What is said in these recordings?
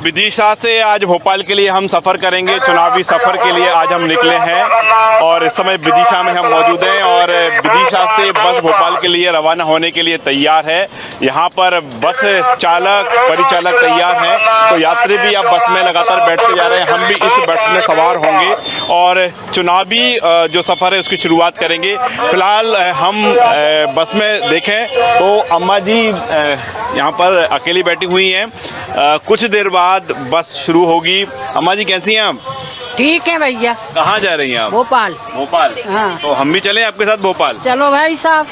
विदिशा से आज भोपाल के लिए हम सफ़र करेंगे। चुनावी सफ़र के लिए आज हम निकले हैं और इस समय विदिशा में हम मौजूद हैं और विदिशा से बस भोपाल के लिए रवाना होने के लिए तैयार है। यहाँ पर बस चालक परिचालक तैयार हैं, तो यात्री भी अब बस में लगातार बैठते जा रहे हैं। हम भी इस बस में सवार होंगे और चुनावी जो सफ़र है उसकी शुरुआत करेंगे। फ़िलहाल हम बस में देखें तो अम्मा जी यहाँ पर अकेली बैठी हुई हैं। कुछ देर बाद बस शुरू होगी। अम्मा जी कैसी हैं आप? ठीक है भैया। कहाँ जा रही हैं आप? भोपाल। भोपाल? हाँ। तो हम भी चलें आपके साथ भोपाल? चलो भाई साहब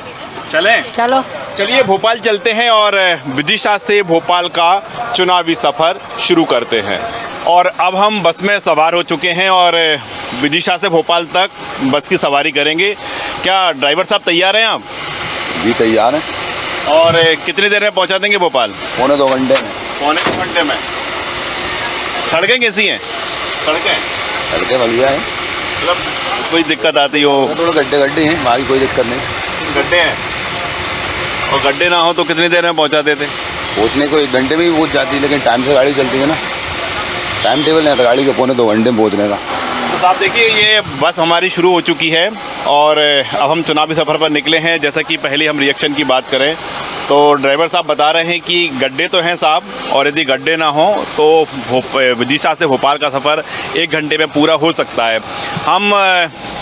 चलें? चलो। चलिए भोपाल चलते हैं और विदिशा से भोपाल का चुनावी सफ़र शुरू करते हैं। और अब हम बस में सवार हो चुके हैं और विदिशा से भोपाल तक बस की सवारी करेंगे। क्या ड्राइवर साहब तैयार हैं आप? जी तैयार हैं। और कितनी देर में पहुंचा देंगे भोपाल? पौने 2 घंटे में। पौने 2 घंटे में। सड़कें कैसी हैं? सड़कें बढ़िया है, मतलब कोई दिक्कत आती हो? थोड़े गड्ढे हैं, बाकी कोई दिक्कत नहीं। गड्ढे हैं और गड्ढे ना हो तो कितनी देर में पहुंचा देते? पहुँचने को 1 घंटे में भी पहुँच जाती है, लेकिन टाइम से गाड़ी चलती है ना, टाइम टेबल है गाड़ी के पौने 2 घंटे में पहुँचने का। तो साहब देखिए ये बस हमारी शुरू हो चुकी है और अब हम चुनावी सफ़र पर निकले हैं। जैसा कि पहले हम रिएक्शन की बात करें तो ड्राइवर साहब बता रहे हैं कि गड्ढे तो हैं साहब, और यदि गड्ढे ना हो तो विदिशा से भोपाल का सफ़र 1 घंटे में पूरा हो सकता है। हम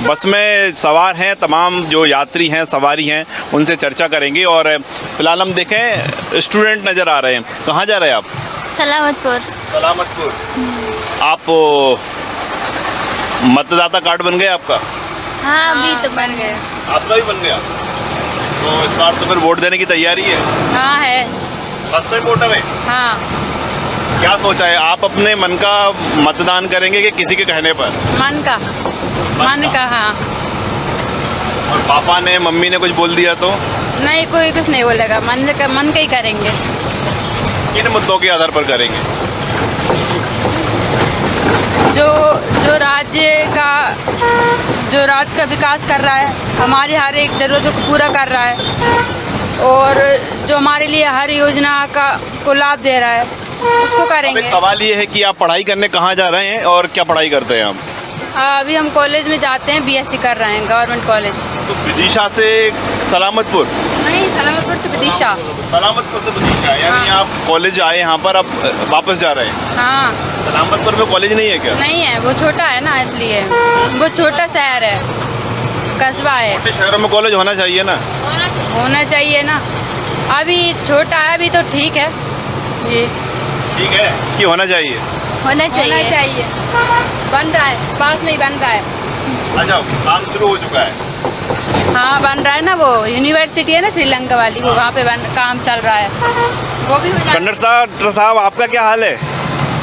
बस में सवार हैं, तमाम जो यात्री हैं सवारी हैं उनसे चर्चा करेंगे। और फिलहाल हम देखें स्टूडेंट नज़र आ रहे हैं। कहाँ जा रहे हैं आप? सलामतपुर। सलामतपुर। आप मतदाता कार्ड बन गया आपका? हाँ अभी तो बन गए। आपका भी बन गया? तो इस बार तो फिर वोट देने की तैयारी है? हाँ है। फर्स्ट टाइम वोटर है? हाँ। क्या सोचा है? आप अपने मन का मतदान करेंगे कि किसी के कहने पर? मन का। हाँ। और पापा ने मम्मी ने कुछ बोल दिया तो? नहीं कोई कुछ नहीं बोलेगा, मन का ही करेंगे। किन मुद्दों के आधार पर करेंगे? जो राज्य का विकास कर रहा है, हमारी हर एक ज़रूरतों को पूरा कर रहा है और जो हमारे लिए हर योजना को लाभ दे रहा है उसको करेंगे। अब एक सवाल ये है कि आप पढ़ाई करने कहाँ जा रहे हैं और क्या पढ़ाई करते हैं आप? अभी हम कॉलेज में जाते हैं, बीएससी कर रहे हैं, गवर्नमेंट कॉलेज। तो विदिशा से सलामतपुर? नहीं, सलामतपुर से विदिशा। सलामतपुर से विदिशा, यानी हाँ। आप कॉलेज आए यहाँ पर, अब वापस जा रहे हैं? हाँ। सलामतपुर में कॉलेज नहीं है क्या? नहीं है, वो छोटा है ना, इसलिए। वो छोटा शहर है, कस्बा है। छोटे शहरों में कॉलेज होना चाहिए ना? होना चाहिए ना, अभी छोटा है, अभी तो ठीक है जी। ठीक है कि होना चाहिए? होना चाहिए। बन रहा है, पास में ही बन रहा है। आ जाओ, काम शुरू हो चुका है। हाँ बन रहा है ना, वो यूनिवर्सिटी है ना श्रीलंका वाली, वो वहाँ पे काम चल रहा है, वो भी हो जाएगा। कंडक्टर साहब आपका क्या हाल है?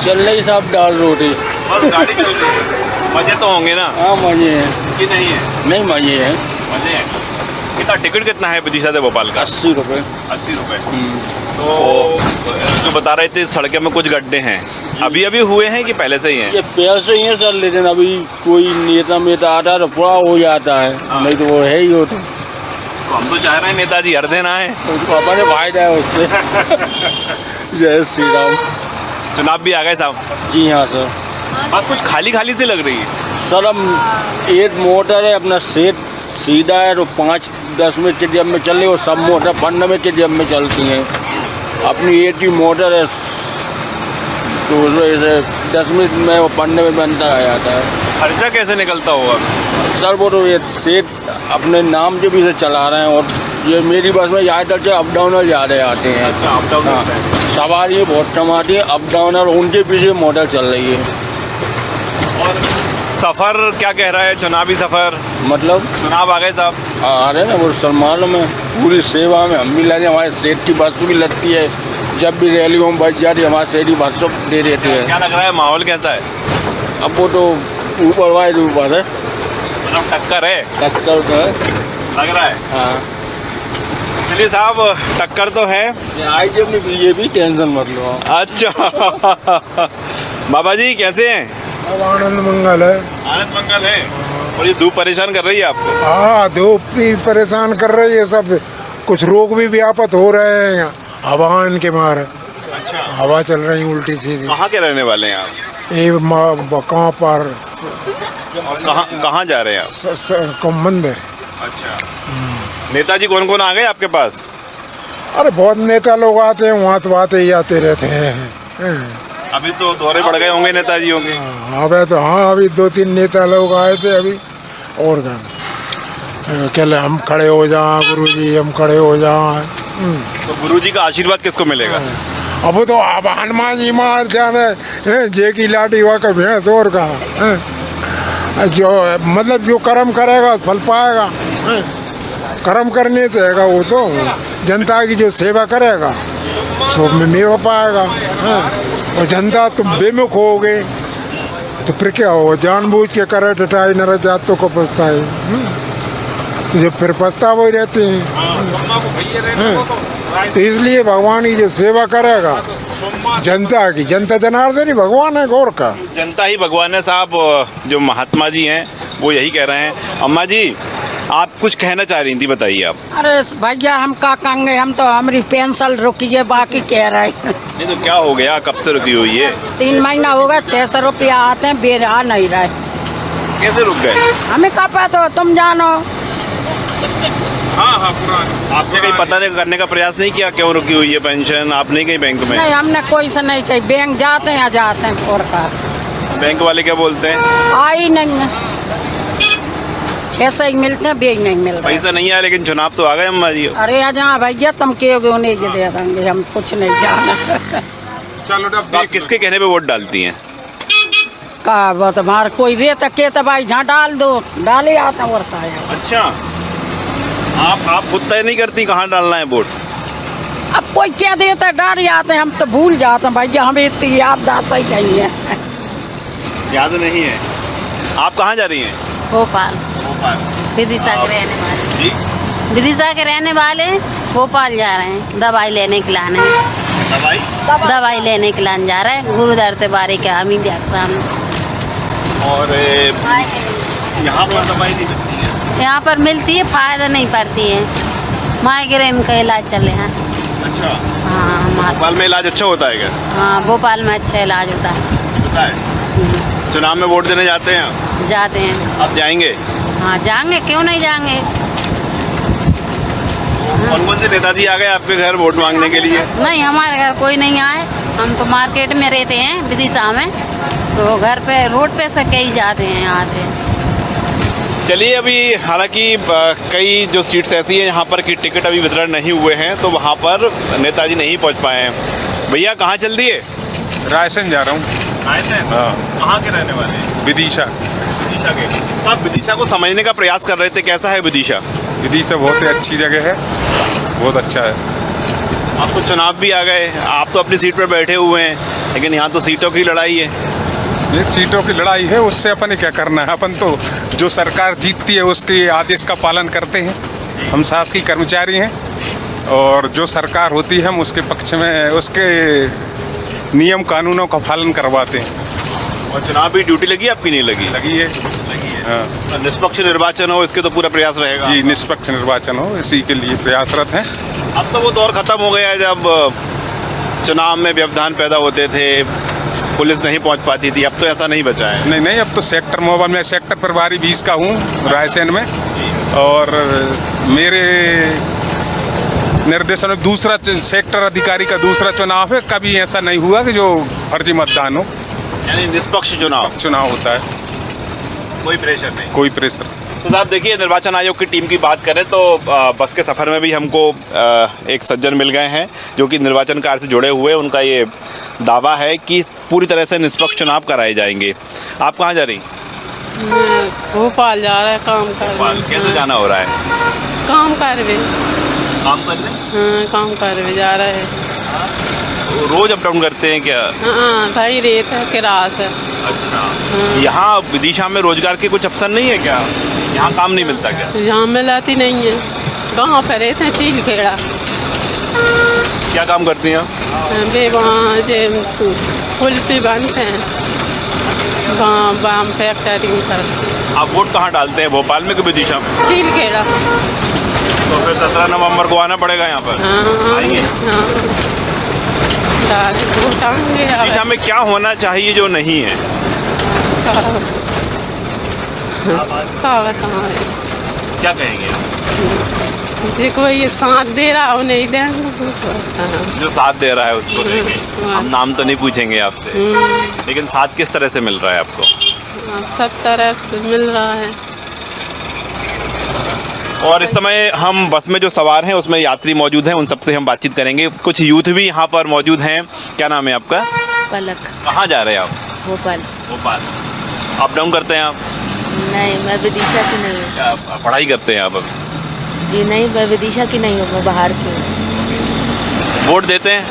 चल रही साहब दाल रोटी। बस गाड़ी चल रही है, मजे तो होंगे ना? हाँ मजे हैं। कि नहीं है? नहीं मजे हैं। मजे हैं। कितना टिकट कितना है विदिशा से भोपाल का? 80 रुपये। 80 रुपये। तो जो बता रहे थे सड़कें में कुछ गड्ढे हैं, अभी हुए हैं कि पहले से ही हैं? ये पैसे ही हैं सर, लेकिन अभी कोई नेता आता है तो पूरा हो जाता है। हाँ। नहीं तो वो है ही होता। तो हम तो चाह रहे हैं नेताजी हर दिन आए। तो अपने फायदा है उससे। जय श्री राम। चुनाव भी आ गए साहब? जी हाँ सर। बस कुछ खाली सी लग रही है। सर हम एक मोटर है अपना सेट सीधा है, तो 5-10 में चिड़िया में चल रही, वो सब मोटर 15 में चिड़िया में चलती हैं। अपनी एक ही मोटर है तो 10 मिनट में वो 15 में बनता आ जाता है। खर्चा कैसे निकलता होगा? सर वो तो ये सेट अपने नाम के भी से चला रहे हैं, और ये मेरी बस में ज़्यादातर से अप डाउनर ज़्यादा आते हैं। अच्छा, अप डाउन होता है। सवारी बहुत कम आती है, अप डाउनर उनके पीछे मोटर चल रही है। और सफ़र क्या कह रहा है? चुनावी सफ़र मतलब चुनाव आ गए साहब? आ रहे हैं ना, वो सम्मान में पूरी सेवा में हम भी लगे, हमारे सेठ की बस भी लगती है, जब भी रैलियों में बच जाती है हमारे सेठ की बस दे देते हैं। क्या लग रहा है, माहौल कैसा है? अब वो तो ऊपर वाले ऊपर है, मतलब टक्कर है? टक्कर का है। लग रहा है? हाँ चलिए साहब, टक्कर तो है। आई जब नहीं बीजेपी, टेंशन मत लो। अच्छा। बाबा जी कैसे हैं? अब आनंद मंगल है। आनंद मंगल है। और ये धूप परेशान कर रही है आपको? हाँ धूप भी परेशान कर रही है, सब कुछ रोग भी व्यापत हो रहे हैं हवान के मारे। अच्छा। हवा चल रही उल्टी सीधी। कहाँ के रहने वाले हैं आप? ये कहाँ पर और कहाँ जा रहे हैं आप? मंदिर। अच्छा, नेताजी कौन कौन आ गए आपके पास? अरे बहुत नेता लोग आते हैं, वहाँ तो आते ही आते रहते हैं। अभी तो दौरे बढ़ गए होंगे नेताजियों के। अबे तो हाँ, अभी 2-3 नेता लोग आए थे अभी। और क्या हम खड़े हो जाएं गुरुजी, हम खड़े हो जाएं। तो गुरुजी का आशीर्वाद किसको मिलेगा? अब तो अब हनुमान जी मार जाने जे की लाठी हुआ का भैंस और का जो मतलब जो कर्म करेगा फल पाएगा। कर्म करने से हैगा वो तो जनता की जो सेवा करेगा तो मेवा पाएगा। और जनता तुम बेमुख होगे तो फिर क्या हो, जानबूझ के करे टटाई न जातों को पछताए। तो जो फिर पछतावा ही रहते हैं। तो इसलिए भगवान की जो सेवा करेगा जनता की, जनता जनार्दन ही भगवान है गौर का। जनता ही भगवान है साहब। जो महात्मा जी हैं वो यही कह रहे हैं। अम्मा जी, आप कुछ कहना चाह रही थी, बताइए आप। अरे भैया हम का कहेंगे, हम तो हमारी पेंशन रुकी है, बाकी कह रहे हैं। नहीं तो क्या हो गया, कब से रुकी हुई है? 3 महीना हो गया, 600 रुपया आते हैं, बेर आ नहीं रहे। कैसे रुक गए? हमें कहा पता, तुम जानो। आपने कहीं पता नहीं करने का प्रयास नहीं किया क्यों रुकी हुई है पेंशन? आप नहीं गई बैंक में? नहीं, हमने कोई से नहीं कही। बैंक जाते हैं, जाते हैं और का। बैंक वाले क्या बोलते हैं? आई नहीं है, 600 ही मिलते हैं, बेग नहीं मिल रहा। पैसा नहीं आया, लेकिन चुनाव तो आ गए अम्मा जी। अरे जहाँ भैया तुम क्यों नहीं दे देंगे, हम कुछ नहीं जाना। चलो, आप किसके कहने पे वोट डालती हैं? का वो तुम्हारा कोई रेत के तो भाई जहाँ डाल दो, डाले आता और का है। अच्छा, आप खुद तय नहीं करती कहाँ डालना है वोट? अब कोई क्या देता है, डाल आते हैं, हम तो भूल जाते हैं भैया, हमें इतनी याददाश्त ही नहीं है। याद नहीं है। आप कहाँ जा रही हैं? भोपाल। भोपाल। विदिशा के रहने वाले। जी, विदिशा के रहने वाले भोपाल जा रहे हैं, दवाई लेने के लाने। दवाई लेने के लाने जा रहे हैं, गुरुद्वार तिवारी के हमीद सामने। और यहाँ पर दवाई नहीं मिलती है? यहाँ पर मिलती है, फायदा नहीं पड़ती है। माइग्रेन का इलाज चले हैं। अच्छा, हाँ हमारे भोपाल में इलाज अच्छा होता है क्या? हाँ, भोपाल में अच्छा इलाज होता है। होता है। चुनाव में वोट देने जाते हैं आप? जाते हैं। आप जाएंगे? हाँ जाएंगे, क्यों नहीं जाएंगे। कौन कौन से नेताजी आ गए आपके घर वोट मांगने के लिए? नहीं, हमारे घर कोई नहीं आए। हम तो मार्केट में रहते हैं विदिशा में, तो घर पे रोड पे से कई जाते हैं, आते हैं। चलिए, अभी हालांकि कई जो सीट्स ऐसी हैं यहाँ पर कि टिकट अभी वितरण नहीं हुए हैं, तो वहाँ पर नेताजी नहीं पहुँच पाए हैं। भैया कहाँ चल दिए? रायसेन जा रहा हूँ। रायसेन? हाँ। कहाँ के रहने वाले हैं? विदिशा। विदिशा के। तो आप विदिशा को समझने का प्रयास कर रहे थे, कैसा है विदिशा? विदिशा बहुत ही अच्छी जगह है, बहुत अच्छा है। आप तो चुनाव भी आ गए, आप तो अपनी सीट पर बैठे हुए हैं, लेकिन यहाँ तो सीटों की लड़ाई है। ये सीटों की लड़ाई है, उससे अपन क्या करना है। अपन तो जो सरकार जीतती है उसके आदेश का पालन करते हैं। हम शासकीय कर्मचारी हैं और जो सरकार होती है हम उसके पक्ष में, उसके नियम कानूनों का पालन करवाते हैं। और चुनाव भी ड्यूटी लगी, आपकी नहीं लगी? लगी है। हाँ। निष्पक्ष निर्वाचन हो, इसके तो पूरा प्रयास रहेगा? जी, निष्पक्ष निर्वाचन हो, इसी के लिए प्रयासरत हैं। अब तो वो दौर खत्म हो गया है जब चुनाव में व्यवधान पैदा होते थे, पुलिस नहीं पहुंच पाती थी। अब तो ऐसा नहीं बचा है। नहीं, अब तो सेक्टर मोबाइल में सेक्टर प्रभारी 20 का हूँ रायसेन में, और मेरे निर्देशन में दूसरा सेक्टर अधिकारी का दूसरा चुनाव है। कभी ऐसा नहीं हुआ कि जो फर्जी मतदान हो, यानी निष्पक्ष चुनाव होता है। कोई प्रेशर नहीं? कोई प्रेशर। तो साहब देखिए, निर्वाचन आयोग की टीम की बात करें तो बस के सफ़र में भी हमको एक सज्जन मिल गए हैं जो कि निर्वाचन कार्य से जुड़े हुए। उनका ये दावा है कि पूरी तरह से निष्पक्ष चुनाव कराए जाएंगे। आप कहाँ जा रही? भोपाल जा रहा है काम कर। कैसे जाना हो रहा है? काम करवे। काम करने? हाँ, काम करवे जा रहा है। रोज अप डाउन करते हैं क्या? हाँ भाई, रेत है, किरास है। अच्छा, यहाँ विदिशा में रोजगार के कुछ अवसर नहीं है क्या? यहाँ काम नहीं मिलता क्या? यहाँ मिलाती नहीं है। गाँव पे रहते हैं, चील खेड़ा। क्या काम करती हैं? वे वहाँ जे पुल पे बनते हैं, वहाँ बाम फैक्ट्री में करते। आप वोट कहाँ डालते हैं, भोपाल में कि विदिशा में? चील खेड़ा। तो फिर 17 नवंबर को आना पड़ेगा यहाँ पर। हाँ, आएंगे? हाँ। घुटाएंगे विदिशा में क्या होना चाहिए जो नहीं है? क्या बताएं, क्या कहेंगे आप? देखो ये साथ दे रहा हो नहीं देंगे। जो साथ दे रहा है उसको देंगे। हम नाम तो नहीं पूछेंगे आपसे, लेकिन साथ किस तरह से मिल रहा है आपको? सब तरफ से मिल रहा है। और इस समय हम बस में जो सवार हैं उसमें यात्री मौजूद हैं, उन सबसे हम बातचीत करेंगे। कुछ यूथ भी यहाँ पर मौजूद हैं। क्या नाम है आपका? पलक, कहाँ जा रहे हैं आप? भोपाल। भोपाल। अप डाउन करते हैं आप? नहीं, मैं विदिशा की नहीं हूँ। क्या पढ़ाई करते हैं आप अभी? जी नहीं, मैं विदिशा की नहीं हूँ, मैं बाहर की हूँ। वोट देते हैं?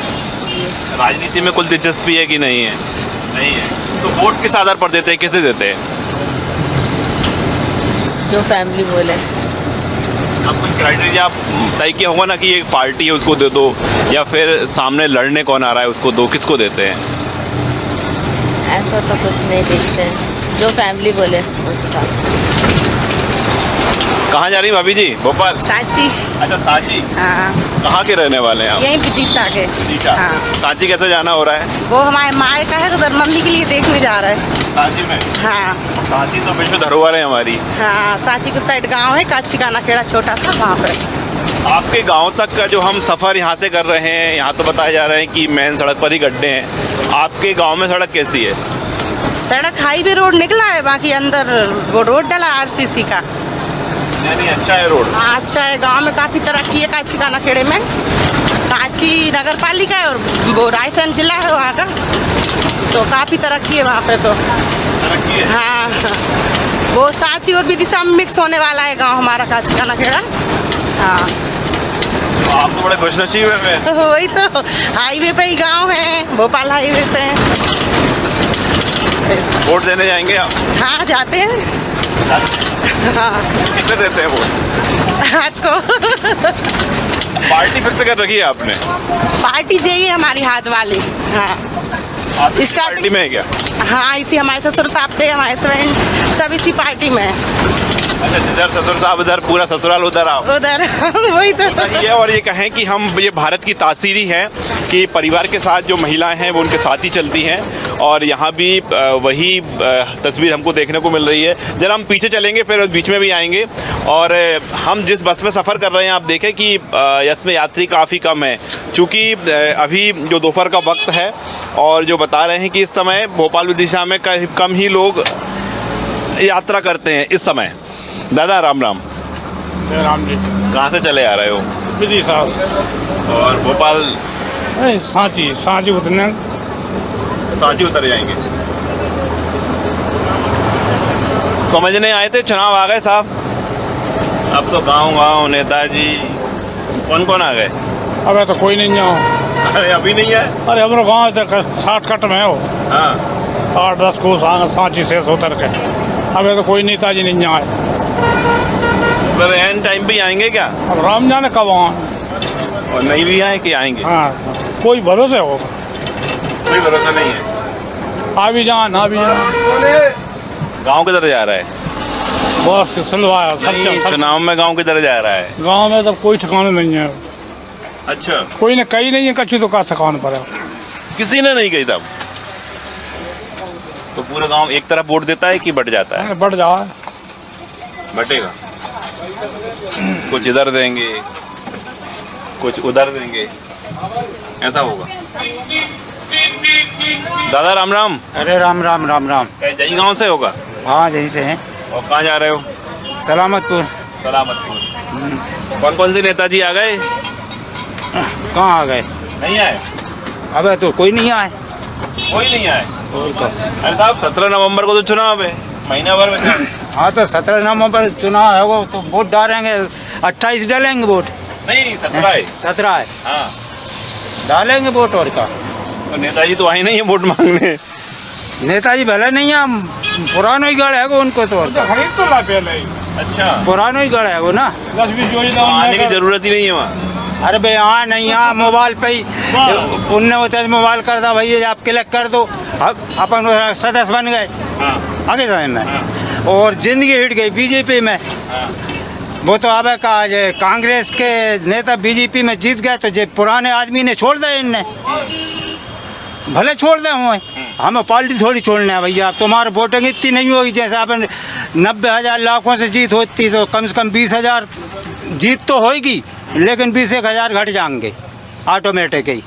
राजनीति में कुछ दिलचस्पी है कि नहीं है? नहीं है। तो वोट किस आधार पर देते हैं, किसे देते हैं? जो फैमिली बोले। अब कोई क्राइटेरिया आप तय किया होगा ना कि एक पार्टी है उसको दे दो, या फिर सामने लड़ने कौन आ रहा है उसको दो, किसको देते हैं? ऐसा तो कुछ नहीं देखते हैं, जो फैमिली बोले उस हिसाब। कहाँ जा रही भाभी जी? भोपाल। सांची। अच्छा, सांची। हाँ, कहाँ के रहने वाले हैं आप? यहीं विदिशा के। विदिशा। हाँ। सांची कैसे जाना हो रहा है? वो हमारे माए का है, उधर मम्मी के लिए देखने जा रहे हैं। सांची में? हाँ सांची तो विश्व धरोहर है हमारी। हाँ, सांची के साइड गांव है, काची का नखेड़ा छोटा सा, वहाँ पे। आपके गांव तक का जो हम सफ़र यहाँ से कर रहे हैं, यहाँ तो बताया जा रहा है कि मेन सड़क पर ही गड्ढे हैं। आपके गांव में सड़क कैसी है? सड़क हाईवे रोड निकला है, बाकी अंदर वो रोड डला आरसीसी का। नहीं, अच्छा है रोड। हाँ, अच्छा है। गांव में काफ़ी तरक्की है काची का नखेड़े में। सांची नगर पालिका है और वो रायसेन जिला है वहाँ का, तो काफ़ी तरक्की है वहाँ पे तो। तरक्की है? हाँ, वो सांची और विदिशा में मिक्स होने वाला है गांव हमारा काची का नखेड़ा। हाँ, तो आप तो बड़े खुशनसीब हैं। वही तो, हाईवे पे ही गांव है, भोपाल हाईवे पे। वोट देने जाएंगे आप? हाँ, जाते हैं। हाँ, कितने देते हैं वोट? हाथ को। पार्टी फिर से कर रखी है आपने? पार्टी चाहिए हमारी हाथ वाली। हाँ, आप इसी स्टार्टिंग- पार्टी में है क्या? हाँ, इसी हमारे ससुर साहब थे, हमारे फ्रेंड सब इसी पार्टी में है। अच्छा, जिधर ससुर साहब उधर पूरा ससुराल उधर आप? उधर। वही तो। ये और ये कहें कि हम ये भारत की तासीरी है कि परिवार के साथ जो महिलाएं हैं वो उनके साथ ही चलती हैं, और यहाँ भी वही तस्वीर हमको देखने को मिल रही है। जरा हम पीछे चलेंगे, फिर बीच में भी आएंगे। और हम जिस बस में सफ़र कर रहे हैं, आप देखें कि इसमें यात्री काफ़ी कम है, चूँकि अभी जो दोपहर का वक्त है, और जो बता रहे हैं कि इस समय भोपाल विदिशा में कम ही लोग यात्रा करते हैं इस समय। दादा राम राम। राम जी। कहाँ से चले आ रहे हो? विदिशा। और भोपाल सांची उतरने। सांची उतर जाएंगे। समझने आए थे, चुनाव आ गए साहब। अब तो गांव नेताजी कौन कौन आ गए? अबे तो कोई नहीं है। अरे अभी नहीं है? अरे हमारे गाँव तक 60 कट में हो। हाँ, 8-10 को सांची से उतर के। अबे तो कोई नेताजी नहीं आए। पर एन टाइम पे आएंगे क्या? अब राम जाने कब आए। और नहीं भी आए कि आएंगे? हाँ, कोई भरोसे होगा? कोई भरोसा नहीं है। आ भी जाए ना भी जाए। गांव किधर जा रहा है? बस सिलवाया नहीं, सब। चुनाव में गांव किधर जा रहा है? गाँव में तो कोई ठिकाना नहीं है। अच्छा, कोई ने कही नहीं है, कच्ची तो का ठिकाना पर है। किसी ने नहीं कही तब? तो पूरा गांव एक तरफ वोट देता है कि बट जाता है? बढ़ जाए। बटेगा। कुछ इधर देंगे, कुछ उधर देंगे, ऐसा होगा। दादा राम राम। अरे राम राम राम राम। जय गांव से होगा? हाँ, यहीं से हैं। और कहाँ जा रहे हो? सलामतपुर। सलामतपुर। कौन कौन से नेताजी आ गए? कहाँ आ गए? नहीं आए? अबे तो कोई नहीं आए। कोई नहीं आए? अरे साहब, 17 नवंबर को तो चुनाव है, महीना भर में। हाँ, तो 17 नवंबर चुनाव है, वो तो वोट डालेंगे। 28 डालेंगे वोट। नहीं, 17 है। 17 है। हाँ, डालेंगे वोट। और क्या? तो नेताजी तो आए नहीं है वोट मांगने। नेताजी भले नहीं है, पुरानो ही गढ़ है वो उनको तो। खरीद तो ला पहले ही। अच्छा, पुरानो ही गढ़ है वो ना। 10-20 योजना आने की जरूरत ही नहीं है वहाँ। अरे भाई, हाँ नहीं, यहाँ मोबाइल पे ही उनने होता मोबाइल कर दो भाई, आप क्लिक कर दो, अब अपन सदस्य बन गए। आगे समझना है। और जिंदगी हिट गई बीजेपी में। वो तो अब का कांग्रेस के नेता बीजेपी में जीत गए, तो जो पुराने आदमी ने छोड़ दिया इनने। भले छोड़ दें हमें पार्टी थोड़ी छोड़ना है भैया। तुम्हारी वोटिंग इतनी नहीं होगी जैसे अपन 90,000 लाखों से जीत होती तो कम से कम 20,000 जीत तो होगी, लेकिन 20,000 घट जाएंगे ऑटोमेटिक ही।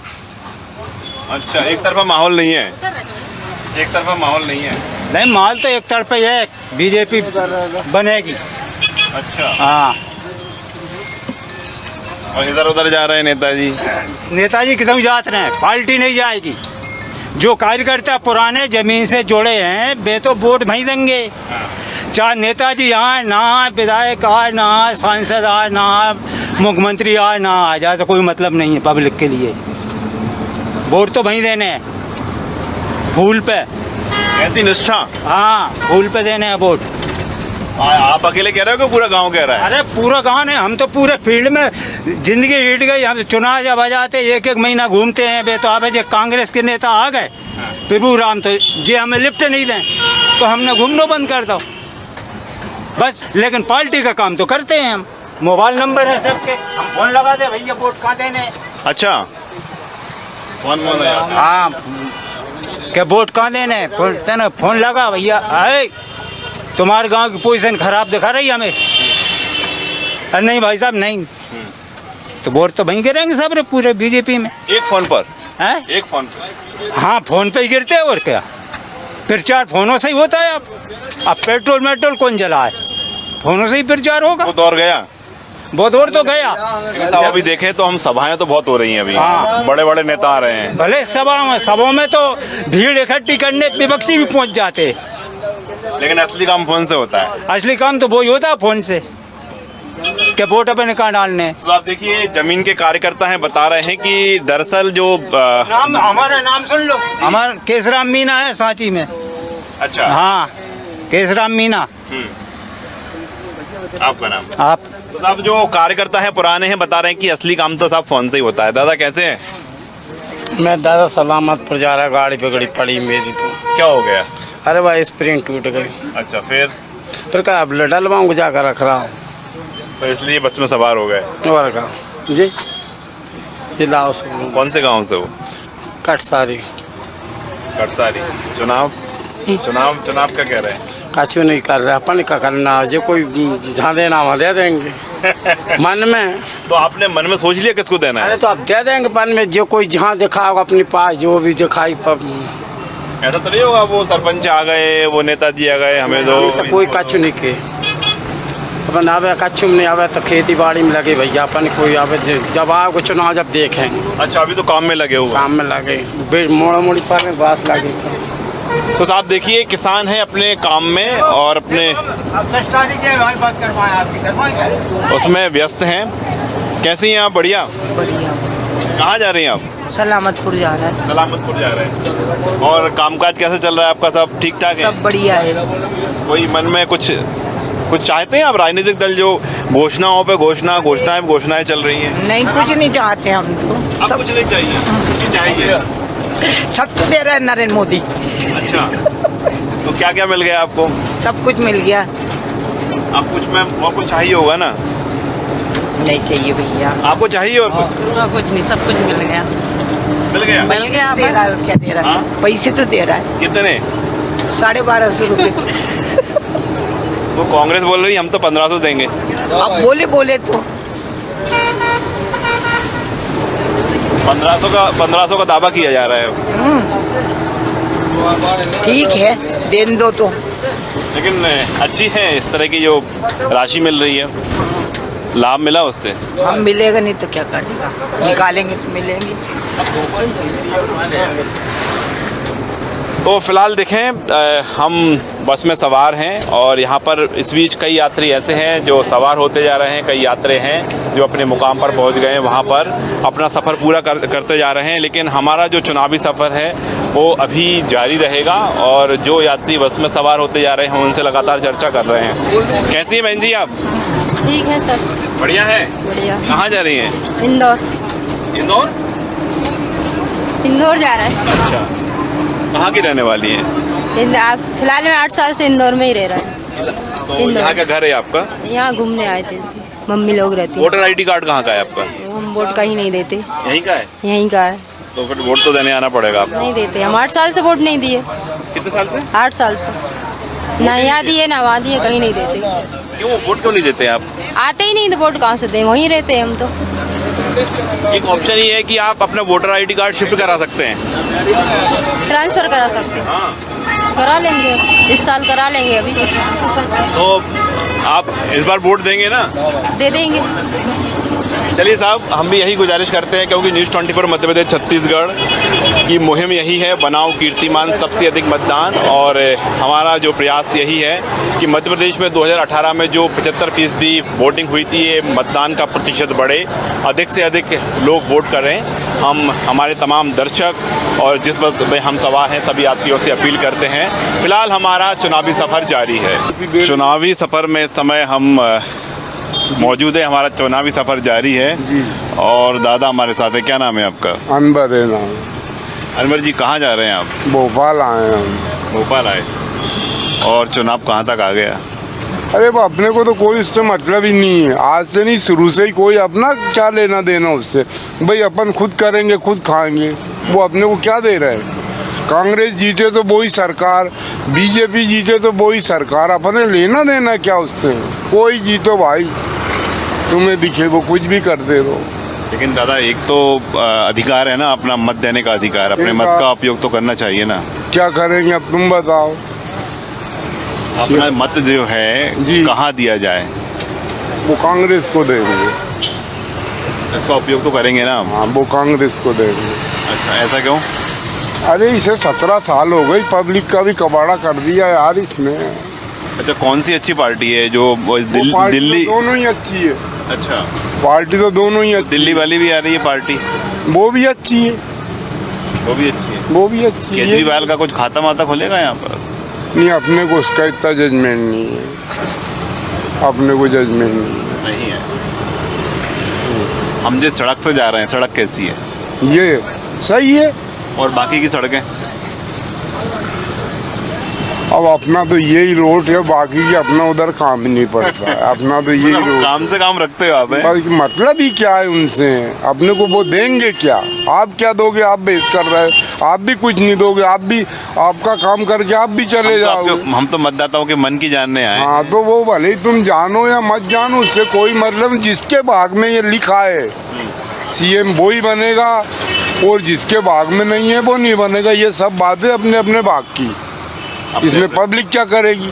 अच्छा, एक तरफा माहौल नहीं है, एक तरफा माहौल नहीं है। नहीं, माहौल तो एक तरफ ही है, बीजेपी बनेगी। अच्छा, हाँ, और इधर उधर जा रहे हैं नेताजी। नेताजी किधर जाते रहे, पार्टी नहीं जाएगी। जो कार्यकर्ता पुराने जमीन से जुड़े हैं वे तो वोट वहीं देंगे, चाहे नेताजी आए ना आए, विधायक आए ना आए, सांसद आए ना आए, मुख्यमंत्री आए ना आए, जैसे कोई मतलब नहीं है पब्लिक के लिए। वोट तो वहीं देने हैं, फूल पे। ऐसी निष्ठा? हाँ, फूल पे देने हैं वोट। आप अकेले कह रहे हो कि पूरा गांव कह रहा है? अरे पूरा गांव ने, हम तो पूरे फील्ड में जिंदगी हिट गई। हम चुनाव जब आ जाते एक महीना घूमते हैं बे, तो अब जो कांग्रेस के नेता आ गए प्रभु राम, तो जे हमें लिफ्ट नहीं दें तो हमने घूमना बंद कर दो बस। लेकिन पार्टी का काम तो करते हैं हम। मोबाइल नंबर है सबके, हम फोन लगा दे भैया वोट कहाँ देने। अच्छा, हाँ, क्या वोट कहाँ देने, फोन लगा भैया। आए तुम्हारे गांव की पोजीशन खराब दिखा रही है हमें। अरे नहीं भाई साहब नहीं, तो वोट तो वहीं गिरेंगे सब रे पूरे बीजेपी में। एक फोन पर है, एक फोन पर। हाँ, फोन पे ही गिरते हैं और क्या, प्रचार फोनों से ही होता है। अब पेट्रोल मेट्रोल कौन जलाए, फोनों से ही प्रचार होगा। वो दौर गया, वो दौर तो गया। अभी देखें तो हम सभाएं तो बहुत हो रही हैं अभी। हाँ, बड़े बड़े नेता आ रहे हैं। भले सभाओं में तो भीड़ इकट्ठी करने विपक्षी भी पहुंच जाते हैं, लेकिन असली काम फोन से होता है। असली काम तो वही होता है फोन से, क्या वोट अपने कहाँ डालने। तो आप देखिए, जमीन के कार्यकर्ता हैं, बता रहे हैं कि दरअसल जो नाम, हमारा नाम सुन लो, हमारा केसराम मीना है सांची में। अच्छा, हाँ, केसराम मीना। आपका नाम? आप तो साहब जो कार्यकर्ता है पुराने हैं, बता रहे हैं कि असली काम तो साहब फोन से ही होता है। दादा कैसे हैं? मैं दादा सलामतपुर जा रहा, गाड़ी पकड़ी पड़ी मेरी। तो क्या हो गया? अरे भाई स्प्रिंग टूट गई। अच्छा, फिर क्या अब डलवाऊँ जाकर रख रहा हूँ, तो इसलिए बस में सवार हो गए। और का जी, जिला कौन से गांव से? वो कटसारी। कटसारी। चुनाव का कह रहे हैं? कछु नहीं कर रहे, अपन क्या करना, जो कोई जहाँ देना वहाँ दे देंगे मन में। तो आपने मन में सोच लिया किसको देना है? अरे तो अब दे देंगे मन में, जो कोई जहाँ दिखाओगा अपने पास, जो भी दिखाई। ऐसा तो नहीं होगा वो सरपंच आ गए, वो नेताजी आ गए, हमें दो? कोई कछु नहीं के, अपन आवे कछु में नहीं आवे तो खेती बाड़ी में लगे भैया। अपन कोई आवे जब आओगे चुनाव जब देखेंगे। अच्छा, अभी तो काम में लगे हुए? काम में लगे, मोड़ा मोड़ी पर में बात लगी। तो साहब देखिए, किसान हैं अपने काम में और अपने उसमें व्यस्त हैं। कैसी हैं आप? बढ़िया। कहाँ जा रही हैं आप? सलामतपुर जा रहा है। सलामतपुर जा रहे हैं। और कामकाज कैसे चल रहा है आपका? सब ठीक ठाक है? सब बढ़िया है। कोई मन में कुछ चाहते हैं आप? राजनीतिक दल जो घोषणाओं पे घोषणाएं चल रही हैं। नहीं, कुछ नहीं चाहते हम तो। सब कुछ नहीं चाहिए? सब तो दे रहा है नरेंद्र मोदी। अच्छा, तो क्या क्या मिल गया आपको? सब कुछ मिल गया। आप कुछ में और कुछ चाहिए होगा ना? नहीं चाहिए भैया। आपको चाहिए और कुछ? कुछ नहीं, सब कुछ मिल गया। मिल गया? मिल गया। दे रहा है, क्या दे रहा है? पैसे तो दे रहा है। कितने? 1250 रुपये। तो कांग्रेस बोल रही हम तो 1500 देंगे। आप बोले तो 1500 का दावा किया जा रहा है। ठीक है, देन दो तो। लेकिन अच्छी है इस तरह की जो राशि मिल रही है, लाभ मिला उससे? हम मिलेगा नहीं तो क्या करेगा, निकालेंगे तो मिलेंगे। तो फिलहाल देखें, हम बस में सवार हैं और यहाँ पर इस बीच कई यात्री ऐसे हैं जो सवार होते जा रहे हैं, कई यात्री हैं जो अपने मुकाम पर पहुँच गए हैं, वहाँ पर अपना सफ़र पूरा करते जा रहे हैं। लेकिन हमारा जो चुनावी सफ़र है वो अभी जारी रहेगा और जो यात्री बस में सवार होते जा रहे हैं उनसे लगातार चर्चा कर रहे हैं। कैसी हैं बहन जी आप? ठीक है सर। बढ़िया है। बढ़िया। कहाँ जा रही हैं? इंदौर। इंदौर जा रहा है। अच्छा, कहाँ की रहने वाली हैं? फिलहाल मैं 8 साल से इंदौर में ही रह रहा हूँ। तो यहाँ का घर है आपका? यहाँ घूमने आए थे, मम्मी लोग रहती हैं। वोटर ID कार्ड कहाँ का है आपका? हम वोट का ही नहीं देते। यहीं का है? यहीं का है। तो फिर वोट तो देने आना पड़ेगा आपको। नहीं देते हम, 8 साल से वोट नहीं दिए। कितने साल से? 8 साल से ना यहाँ दिए ना वहाँ दिए, कहीं नहीं देते। क्यों वोट क्यों नहीं देते आप? आते ही नहीं तो वोट कहाँ से दें, वहीं रहते हैं हम तो। एक ऑप्शन ये है कि आप अपना वोटर आईडी कार्ड शिफ्ट करा सकते हैं, ट्रांसफ़र करा सकते हैं। करा लेंगे, इस साल करा लेंगे अभी। तो आप इस बार वोट देंगे ना? दे देंगे। चलिए साहब, हम भी यही गुजारिश करते हैं क्योंकि न्यूज़ 24 मध्य प्रदेश छत्तीसगढ़ की मुहिम यही है, बनाओ कीर्तिमान सबसे अधिक मतदान। और हमारा जो प्रयास यही है कि मध्य प्रदेश में 2018 में जो 75% वोटिंग हुई थी, ये मतदान का प्रतिशत बढ़े, अधिक से अधिक लोग वोट करें। हम हमारे तमाम दर्शक और जिस वक्त में हम सवार हैं सभी यात्रियों से अपील करते हैं। फिलहाल हमारा चुनावी सफ़र जारी है। चुनावी सफ़र में इस समय हम मौजूद है, हमारा चुनावी सफ़र जारी है जी। और दादा हमारे साथ है। क्या नाम है आपका? अनवर है नाम। अनवर जी, कहाँ जा रहे हैं आप? भोपाल आए हैं हम। भोपाल आए, और चुनाव कहाँ तक आ गया? अरे वो अपने को तो कोई उससे मतलब ही नहीं है, आज से नहीं शुरू से ही। कोई अपना क्या लेना देना उससे, भाई अपन खुद करेंगे खुद खाएंगे, वो अपने को क्या दे रहे हैं। कांग्रेस जीते तो वही सरकार, बीजेपी जीते तो वही सरकार, अपने लेना देना क्या उससे। कोई जीतो भाई, तुम्हें दिखे वो कुछ भी करते रहो। लेकिन दादा, एक तो अधिकार है ना अपना मत देने का अधिकार, अपने मत का उपयोग तो करना चाहिए ना। क्या करेंगे अब तुम बताओ। अपना मत जो है जी कहाँ दिया जाए? वो कांग्रेस को देंगे, इसका उपयोग तो करेंगे ना हम। हाँ, वो कांग्रेस को देंगे। अच्छा, ऐसा क्यों? अरे इसे 17 साल हो गई, पब्लिक का भी कबाड़ा कर दिया यार इसने। अच्छा, कौन सी अच्छी पार्टी है जो दिल्ली? तो दोनों ही अच्छी है। अच्छा, पार्टी तो दोनों ही अच्छी। दिल्ली वाली भी आ रही है पार्टी, वो भी अच्छी है, वो भी अच्छी है, वो भी अच्छी है। केजरीवाल का कुछ खाता वाता खुलेगा यहाँ पर? नहीं, अपने को उसका इतना जजमेंट नहीं है, अपने को जजमेंट नहीं है। हम जिस सड़क से जा रहे हैं, सड़क कैसी है? ये सही है। और बाकी की सड़कें? अब अपना तो यही रोड है, बाकी की अपना उधर काम ही नहीं पड़ता है। अपना तो यही रोड, काम से काम रखते हो आप? मतलब ही क्या है उनसे, अपने को वो देंगे क्या? आप क्या दोगे? आप बेस कर रहे हो, आप भी कुछ नहीं दोगे, आप भी आपका काम करके आप भी चले जाओगे। हम तो मतदाताओं के मन की जानने आए। हाँ, तो वो भले ही तुम जानो या मत जानो, उससे कोई मतलब। जिसके भाग में ये लिखा है सीएम वो ही बनेगा, और जिसके भाग में नहीं है वो नहीं बनेगा। ये सब बातें अपने अपने भाग की, इसमें पब्लिक क्या करेगी?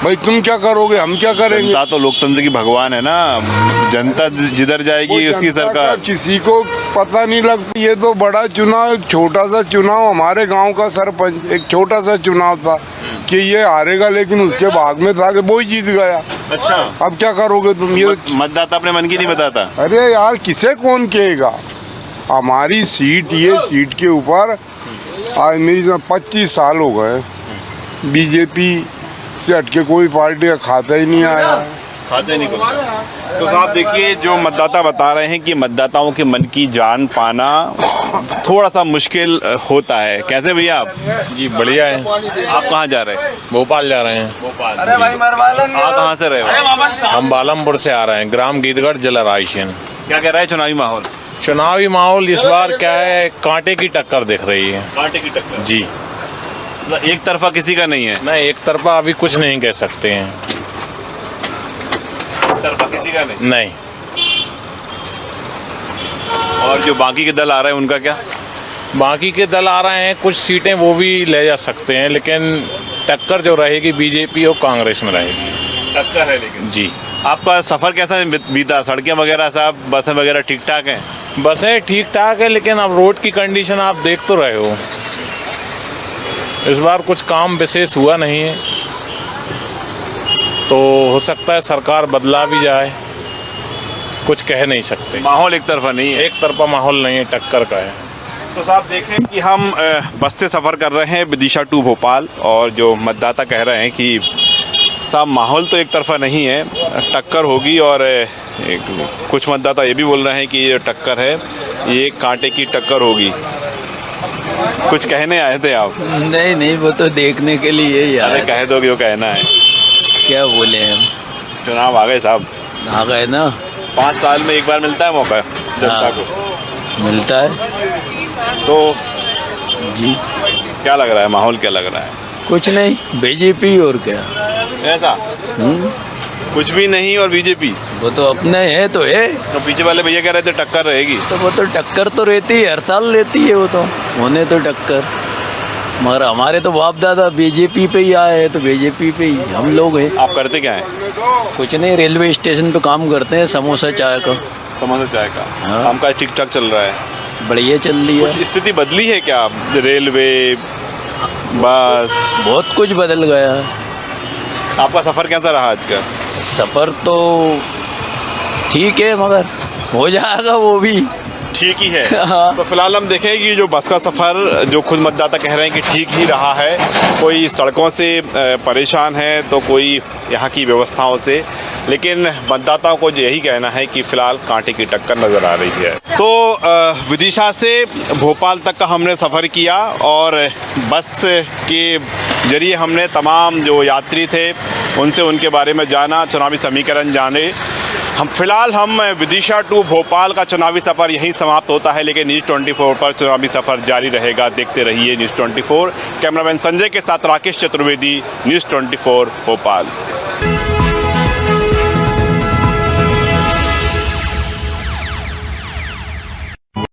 भाई तुम क्या करोगे, हम क्या करेंगे? जनता तो लोकतंत्र की भगवान है ना, जनता जिधर जाएगी उसकी सरकार। किसी को पता नहीं लगती। ये तो बड़ा चुनाव, एक छोटा सा चुनाव, हमारे गांव का सरपंच एक छोटा सा चुनाव था कि ये हारेगा, लेकिन उसके भाग में था कि वो ही जीत गया। अच्छा, अब क्या करोगे तुम? ये मतदाता अपने मन की नहीं बताता। अरे यार, किसे कौन कहेगा? हमारी सीट, ये सीट के ऊपर आज मेरी 25 साल हो गए, बीजेपी से हटके कोई पार्टी का खाता ही नहीं आया। खाते नहीं कुछ। तो साहब देखिए, जो मतदाता बता रहे हैं कि मतदाताओं के मन की जान पाना थोड़ा सा मुश्किल होता है। कैसे भैया आप? जी बढ़िया है। आप कहाँ जा रहे हैं? भोपाल जा रहे हैं। भोपाल। अरे भाई आप कहाँ से रहे हो? हम बालमपुर से आ रहे हैं, ग्राम गीतगढ़, जिला रायसेन। क्या कह रहा है चुनावी माहौल? चुनावी माहौल इस बार क्या है, कांटे की टक्कर दिख रही है। कांटे की टक्कर? जी। एक तरफा किसी का नहीं है? नहीं, एक तरफा अभी कुछ नहीं कह सकते हैं। एक तरफा किसी का नहीं? और जो बाकी के दल आ रहे हैं उनका क्या? बाकी के दल आ रहे हैं, कुछ सीटें वो भी ले जा सकते हैं, लेकिन टक्कर जो रहेगी बीजेपी और कांग्रेस में रहेगी। टक्कर है लेकिन? जी। आपका सफ़र कैसा बीता? सड़कें वगैरह साहब, बसें वगैरह ठीक ठाक हैं? बसें ठीक ठाक है, लेकिन अब रोड की कंडीशन आप देख तो रहे हो, इस बार कुछ काम विशेष हुआ नहीं है, तो हो सकता है सरकार बदला भी जाए, कुछ कह नहीं सकते। माहौल एक तरफा नहीं है? एक तरफा माहौल नहीं है, टक्कर का है। तो साहब देखें कि हम बस से सफ़र कर रहे हैं विदिशा टू भोपाल, और जो मतदाता कह रहे हैं कि साहब माहौल तो एक तरफा नहीं है, टक्कर होगी। और कुछ मतदाता ये भी बोल रहे हैं कि ये टक्कर है, ये कांटे की टक्कर होगी। कुछ कहने आए थे आप? नहीं नहीं, वो तो देखने के लिए यार। अरे कह दो, क्यों कहना है? क्या बोले हम? चुनाव आ गए साहब। आ गए ना। 5 साल में एक बार मिलता है मौका जनता को? मिलता है। तो जी क्या लग रहा है, माहौल क्या लग रहा है? कुछ नहीं, बीजेपी और क्या। ऐसा कुछ भी नहीं और बीजेपी, वो तो अपने है तो है। तो पीछे वाले भैया कह रहे थे टक्कर रहेगी। तो वो तो टक्कर तो रहती है, हर साल रहती है वो तो, होने तो टक्कर। मगर हमारे तो बाप दादा बीजेपी पे ही आए हैं, तो बीजेपी पे ही हम लोग हैं। आप करते क्या हैं? कुछ नहीं, रेलवे स्टेशन पे काम करते हैं, समोसा चाय का। समोसा चाय का हाँ। काम का ठीक ठाक चल रहा है? बढ़िया चल रही है। कुछ स्थिति बदली है क्या? रेलवे, बस, बहुत कुछ बदल गया है। आपका सफ़र कैसा रहा आज का? सफ़र तो ठीक है, मगर हो जाएगा वो भी ठीक ही है। हाँ। तो फिलहाल हम देखें कि जो बस का सफ़र, जो खुद मतदाता कह रहे हैं कि ठीक ही रहा है। कोई सड़कों से परेशान है तो कोई यहाँ की व्यवस्थाओं से, लेकिन मतदाताओं को यही कहना है कि फ़िलहाल कांटे की टक्कर नज़र आ रही है। तो विदिशा से भोपाल तक का हमने सफ़र किया और बस के जरिए हमने तमाम जो यात्री थे उनसे उनके बारे में जाना, चुनावी समीकरण जाने। फ़िलहाल हम विदिशा टू भोपाल का चुनावी सफ़र यहीं समाप्त होता है, लेकिन न्यूज़ 24 पर चुनावी सफ़र जारी रहेगा। देखते रहिए न्यूज़ 24। कैमरामैन संजय के साथ राकेश चतुर्वेदी, न्यूज़ 24 भोपाल।